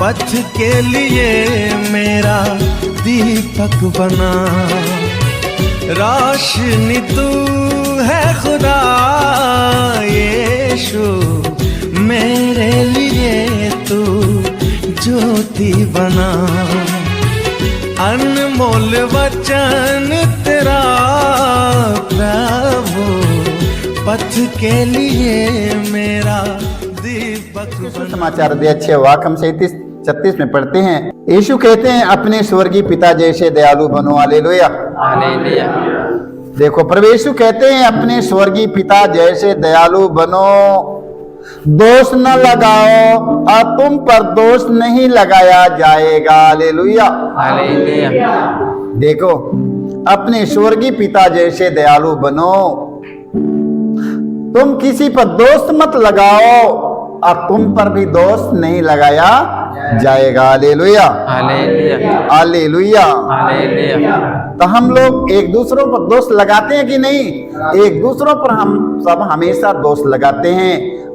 पथ के लिए मेरा दीपक बना। रोशनी तू है खुदा यीशु, मेरे लिए तू ज्योति बना। अनमोल वचन तेरा प्रभु, पथ के लिए मेरा दीपक बना। समाचार अध्याय वाक्य हम 37 में पढ़ते हैं, यीशु कहते हैं अपने स्वर्गीय पिता जैसे दयालु बनो। Hallelujah, hallelujah. देखो प्रभु यीशु कहते हैं अपने स्वर्गीय पिता जैसे दयालु बनो, दोष न लगाओ और तुम पर दोष नहीं लगाया जाएगा। Hallelujah, hallelujah. देखो अपने स्वर्गीय पिता जैसे दयालु बनो, तुम किसी पर दोष मत लगाओ और तुम पर भी दोष नहीं लगाया जाएगा। Hallelujah, hallelujah, hallelujah, hallelujah. तो हम लोग एक दूसरों पर दोष लगाते हैं कि नहीं? एक दूसरों पर हम सब हमेशा दोष लगाते हैं।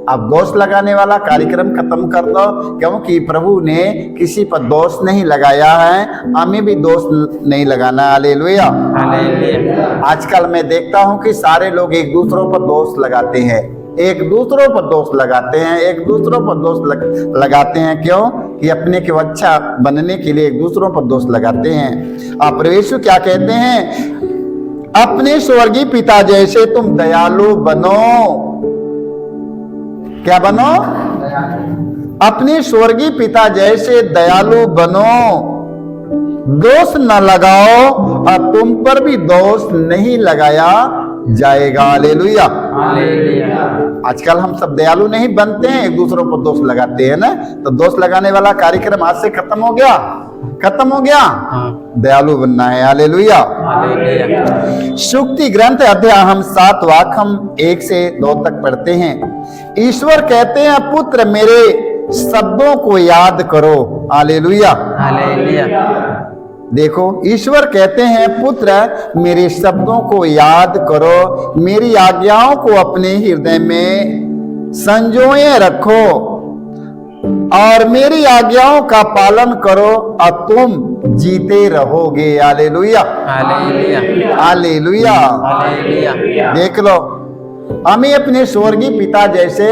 अब दोष लगाने वाला कार्यक्रम खत्म कर दो, क्योंकि प्रभु ने किसी पर दोष नहीं लगाया है, हमें भी दोष नहीं लगाना। Hallelujah, hallelujah. आजकल मैं देखता हूं कि सारे लोग एक दूसरों पर दोष लगाते हैं, एक दूसरों पर दोष लगाते हैं, एक दूसरों पर दोष लगाते हैं। क्यों? कि अपने को अच्छा बनने के लिए एक दूसरों पर दोष लगाते हैं। और प्रभु यीशु क्या कहते हैं? अपने स्वर्गीय पिता जैसे तुम दयालु बनो। क्या बनो? अपने स्वर्गीय पिता जैसे दयालु बनो, दोष न लगाओ और तुम पर भी दोष नहीं लगाया जाएगा। Hallelujah, hallelujah. आजकल हम सब दयालु नहीं बनते हैं, एक दूसरों पर दोष लगाते हैं ना। तो दोष लगाने वाला कार्यक्रम आज से खत्म हो गया, खत्म हो गया। दयालु बनना है। Hallelujah, hallelujah. सुक्ति ग्रंथ अध्याय हम 7 वाक्य हम 1 से 2 तक पढ़ते हैं। ईश्वर कहते हैं पुत्र मेरे शब्दों को याद करो। Hallelujah, hallelujah. देखो ईश्वर कहते हैं पुत्र मेरे शब्दों को याद करो, मेरी आज्ञाओं को अपने हृदय में संजोए रखो और मेरी आज्ञाओं का पालन करो और तुम जीते रहोगे। Hallelujah, hallelujah, hallelujah, hallelujah. देख लो, हमें अपने स्वर्गीय पिता जैसे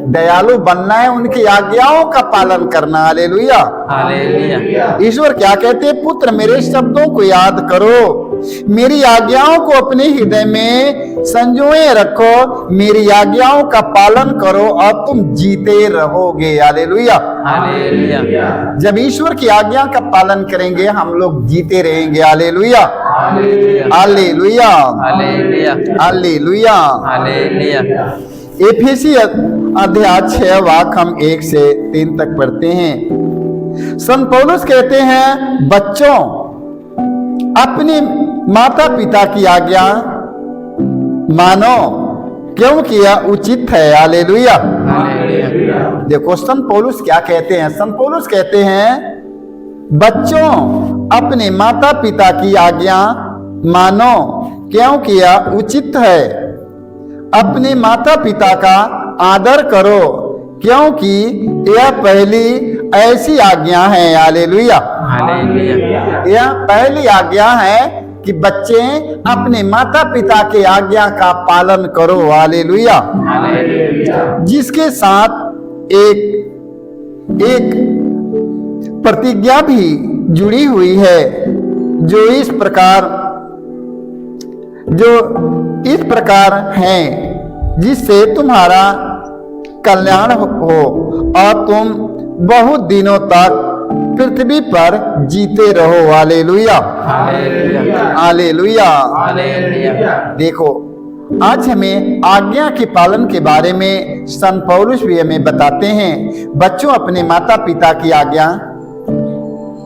दयालु बनना है, उनकी आज्ञाओं का पालन करना। Hallelujah, hallelujah. ईश्वर क्या कहते हैं? पुत्र मेरे शब्दों को याद करो, मेरी आज्ञाओं को अपने हृदय में संजोए रखो, मेरी आज्ञाओं का पालन करो और तुम जीते रहोगे। Hallelujah, hallelujah. जब ईश्वर की आज्ञा का पालन करेंगे हम लोग जीते रहेंगे। Hallelujah, hallelujah, hallelujah, hallelujah, hallelujah. एफेसी अध्याय 6 वाक्य हम 1 से 3 तक पढ़ते हैं। संत पौलुस कहते हैं बच्चों अपने माता पिता की आज्ञा मानो, क्योंकि यह उचित है। हालेलुया, देखो संत पौलुस क्या कहते हैं? संत पौलुस कहते हैं बच्चों अपने माता पिता की आज्ञा मानो, क्योंकि यह उचित है। अपने माता पिता का आदर करो, क्योंकि यह पहली ऐसी आज्ञा है। Hallelujah, hallelujah. यह पहली आज्ञा है कि बच्चे अपने माता पिता के आज्ञा का पालन करो। हालेलुया, जिसके साथ एक प्रतिज्ञा भी जुड़ी हुई है, जो इस प्रकार है, जिससे तुम्हारा कल्याण हो और तुम बहुत दिनों तक पृथ्वी पर जीते रहो। Hallelujah, hallelujah, hallelujah. देखो आज हमें आज्ञा के पालन के बारे में संत पौलुस भी हमें बताते हैं। बच्चों अपने माता पिता की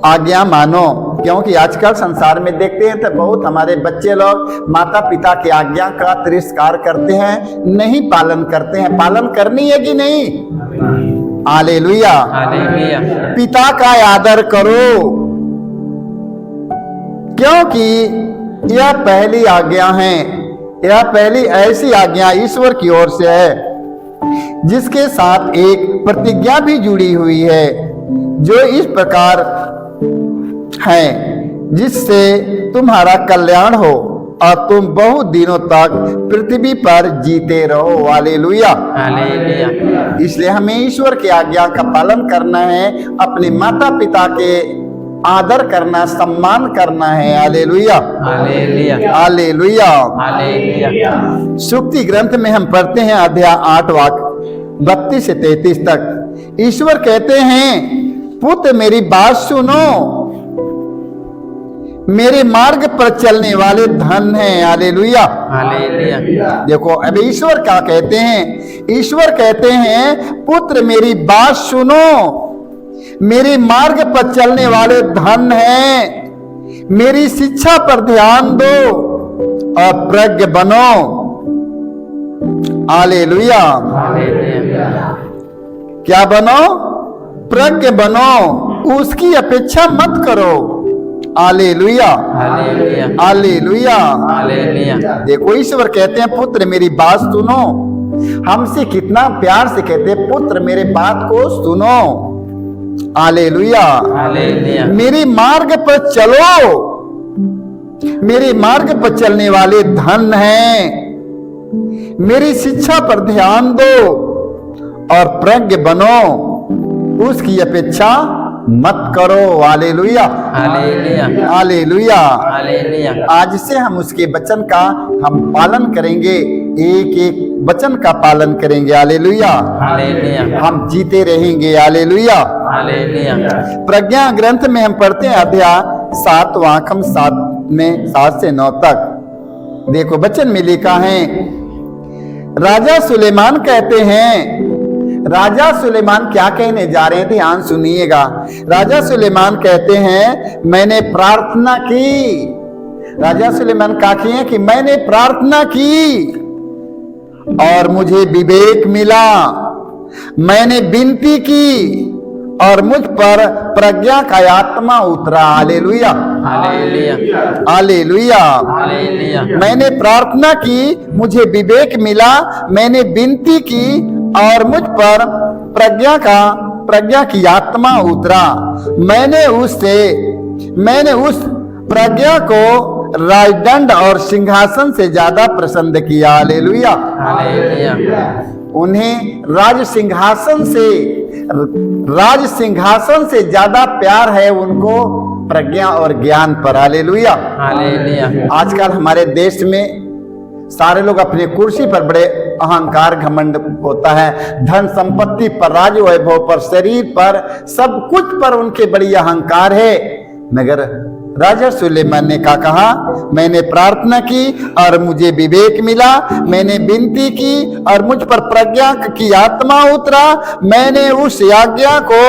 आज्ञा मानो, क्योंकि आजकल संसार में देखते हैं तो बहुत हमारे बच्चे लोग माता पिता की आज्ञा का तिरस्कार करते हैं, नहीं पालन करते हैं। पालन करनी है कि नहीं? Hallelujah, hallelujah. पिता का आदर करो, क्योंकि यह पहली आज्ञा है। यह पहली ऐसी आज्ञा ईश्वर की ओर से है, जिसके साथ एक प्रतिज्ञा भी जुड़ी हुई है, जो इस प्रकार हैं जिससे तुम्हारा कल्याण हो और तुम बहुत दिनों तक पृथ्वी पर जीते रहो। हालेलुया। हालेलुया। इसलिए हमें ईश्वर की आज्ञा का पालन करना है, अपने माता पिता के आदर करना, सम्मान करना है। हालेलुया। हालेलुया। हालेलुया। हालेलुया। सुक्ति ग्रंथ में हम पढ़ते हैं अध्याय 8 वाक्य 32 से 33 तक। ईश्वर कहते हैं, पुत्र मेरी बात सुनो, मेरे मार्ग पर चलने वाले धन हैं। हालेलुया। हालेलुया। देखो अब ईश्वर क्या कहते हैं, ईश्वर कहते हैं पुत्र मेरी बात सुनो, मेरे मार्ग पर चलने वाले धन हैं, मेरी शिक्षा पर ध्यान दो और प्रज्ञ बनो। हालेलुया। हालेलुया। क्या बनो? प्रज्ञ बनो, उसकी अपेक्षा मत करो। हालेलुया। हालेलुया। हालेलुया। हालेलुया। देखो ईश्वर कहते हैं पुत्र मेरी बात सुनो, हमसे कितना प्यार से कहते हैं पुत्र मेरे बात को सुनो। हालेलुया। हालेलुया। मेरे मार्ग पर चलो, मेरे मार्ग पर चलने वाले धन हैं, मेरी शिक्षा पर ध्यान दो और प्रज्ञ बनो, उसकी अपेक्षा मत करो। हालेलुया। हालेलुया। हालेलुया। हालेलुया। आज से हम उसके वचन का हम पालन करेंगे, एक एक वचन का पालन करेंगे। हालेलुया। हालेलुया। हम जीते रहेंगे। हालेलुया। हालेलुया। प्रज्ञा ग्रंथ में हम पढ़ते हैं अध्याय 7 वाक्य 7 में 7 से 9 तक। देखो वचन में लिखा है, राजा सुलेमान कहते हैं, राजा सुलेमान क्या कहने जा रहे हैं, ध्यान सुनिएगा। राजा सुलेमान कहते हैं, मैंने प्रार्थना की। राजा सुलेमान क्या किए कि मैंने प्रार्थना की और मुझे विवेक मिला, मैंने विनती की और मुझ पर प्रज्ञा का आत्मा उतरा। हालेलुया। हालेलुया। हालेलुया। हालेलुया। मैंने प्रार्थना की, मुझे विवेक मिला, मैंने विनती की और मुझ पर प्रज्ञा की आत्मा उतरा। मैंने उस प्रज्ञा को राजदंड और सिंहासन से ज्यादा प्रसन्न किया। हालेलुया। हालेलुया। उन्हें राज सिंहासन से ज्यादा प्यार है उनको प्रज्ञा और ज्ञान पर। हालेलुया। हालेलुया। आजकल हमारे देश में सारे लोग अपने कुर्सी पर बड़े अहंकार घमंड होता है, धन संपत्ति पर, राज वैभव पर, शरीर पर, सब कुछ पर उनके बड़ी अहंकार है। मगर राजा सुलेमान ने क्या कहा, मैंने प्रार्थना की और मुझे विवेक मिला, मैंने विनती की और मुझ पर प्रज्ञा की आत्मा उतरा, मैंने उस आज्ञा को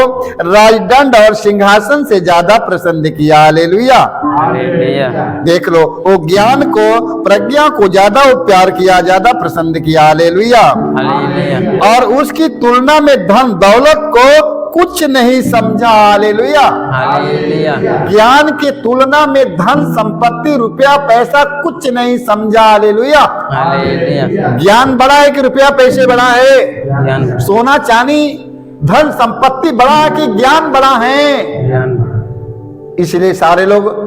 राजदंड और सिंहासन से ज्यादा प्रसन्न किया। हालेलुया। हालेलुया। देख लो, वो ज्ञान को, प्रज्ञा को ज्यादा प्यार किया, ज्यादा प्रसन्न किया। हालेलुया। हालेलुया। और उसकी तुलना में धन दौलत को कुछ नहीं समझा। हालेलुया। हालेलुया। ज्ञान की तुलना में धन संपत्ति रुपया पैसा कुछ नहीं समझा। हालेलुया। हालेलुया। ज्ञान बड़ा है कि रुपया पैसे बड़ा है, ज्ञान। सोना चांदी धन संपत्ति बड़ा है कि ज्ञान बड़ा है। ज्ञान। इसलिए सारे लोग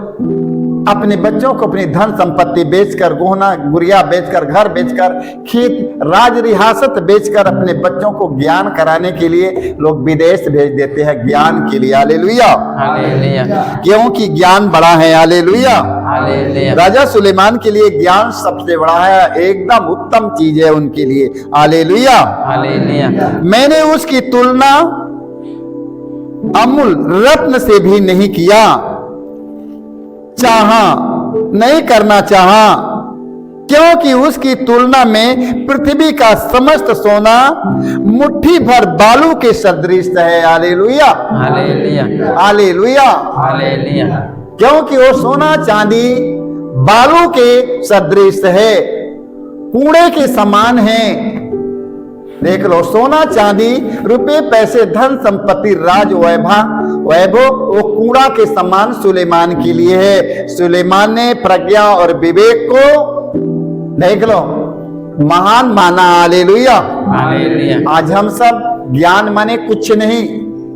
अपने बच्चों को अपनी धन संपत्ति बेचकर, गहना गुड़िया बेचकर, घर बेचकर, खेत राज रियासत बेचकर अपने बच्चों को ज्ञान कराने के लिए लोग विदेश भेज देते हैं ज्ञान के लिए। हालेलुया। हालेलुया। क्योंकि ज्ञान बड़ा है। हालेलुया। हालेलुया। राजा सुलेमान के लिए ज्ञान सबसे बड़ा है, एकदम उत्तम चीज है उनके लिए। हालेलुया। हालेलुया। मैंने उसकी तुलना अमूल रत्न से भी नहीं किया, नहीं करना चाहा, क्योंकि उसकी तुलना में पृथ्वी का समस्त सोना मुट्ठी भर बालू के सदृश है। हालेलुया। हालेलुया। हालेलुया। हालेलुया। क्योंकि वो सोना चांदी बालू के सदृश है, कूड़े के समान है। देख लो, सोना चांदी रुपए पैसे धन संपत्ति राज वैभव वो कूड़ा के समान सुलेमान के लिए है। सुलेमान ने प्रज्ञा और विवेक को देख लो महान माना। हालेलुया। हालेलुया। आज हम सब ज्ञान माने कुछ नहीं,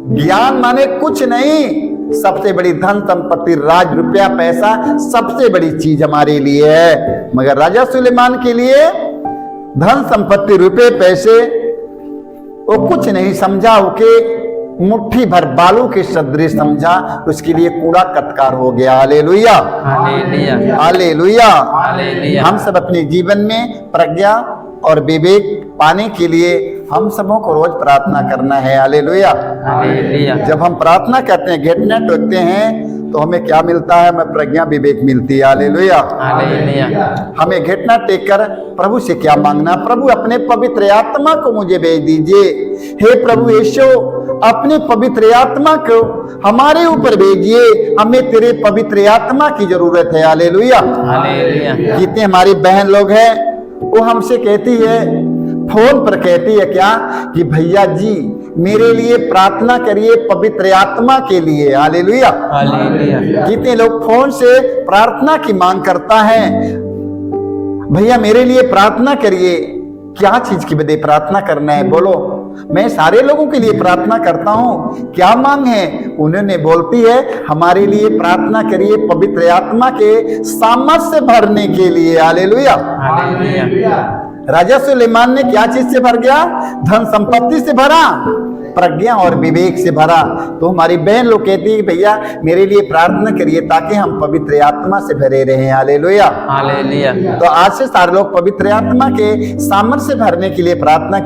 ज्ञान माने कुछ नहीं, सबसे बड़ी धन संपत्ति, राज, रुपया, पैसा सबसे बड़ी चीज हमारे लिए है। मगर राजा सुलेमान के लिए धन संपत्ति, रुपए, पैसे वो कुछ नहीं समझा, ओके मुट्ठी भर बालू के सदृश समझा, उसके लिए कूड़ा कटकार हो गया। Hallelujah, hallelujah, hallelujah. हालेलुया। हम सब अपने जीवन में प्रज्ञा और विवेक पाने के लिए हम सबों को रोज प्रार्थना करना है। Hallelujah, hallelujah. जब हम प्रार्थना करते हैं, घुटने टेकते हैं, तो हमें क्या मिलता है? हमें प्रज्ञा विवेक मिलती है। Hallelujah, hallelujah. हमें घुटना टेक कर प्रभु से क्या मांगना? प्रभु अपने पवित्र आत्मा को मुझे भेज दीजिए। हे प्रभु यीशु, अपने पवित्र आत्मा को हमारे ऊपर भेजिए, हमें तेरे पवित्र आत्मा की जरूरत है। Hallelujah, hallelujah. जितने हमारी बहन लोग हैं वो हमसे कहती है, फोन पर कहती है क्या कि भैया जी मेरे लिए प्रार्थना करिए पवित्र आत्मा के लिए। Hallelujah, hallelujah. जितने लोग फोन से प्रार्थना की मांग करता है, भैया मेरे लिए प्रार्थना करिए। क्या चीज की बदे प्रार्थना करना है? बोलो। मैं सारे लोगों के लिए प्रार्थना करता हूँ, क्या मांग है? उन्होंने बोलती है हमारे लिए प्रार्थना करिए पवित्र आत्मा के सामर्थ्य से भरने के लिए। Hallelujah, hallelujah. राजा सुलेमान ने क्या चीज से भर गया? धन संपत्ति से भरा, प्रज्ञा और विवेक से भरा। तो हमारी बहन लोग कहती है भैया मेरे लिए प्रार्थना करिए ताकि हम पवित्र आत्मा से भरे रहें। Hallelujah, hallelujah. तो आज से सारे लोग पवित्र आत्मा के सामर्थ्य से भरने के लिए प्रार्थना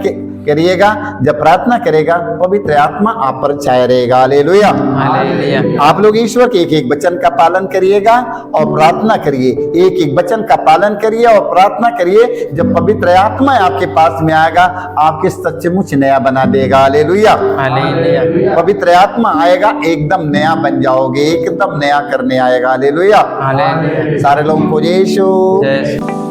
करिएगा। जब प्रार्थना करेगा पवित्र आत्मा आप पर छाया रहेगा। Hallelujah, hallelujah. आप लोग ईश्वर के एक एक वचन का पालन करिएगा और प्रार्थना करिए। एक एक वचन का पालन करिए और प्रार्थना करिए। जब पवित्र आत्मा आपके पास में आएगा आपके सचमुच नया बना देगा। Hallelujah, hallelujah. पवित्र आत्मा आएगा एकदम नया बन जाओगे, एकदम नया करने आएगा। Hallelujah, hallelujah. सारे लोगों को यीशु जय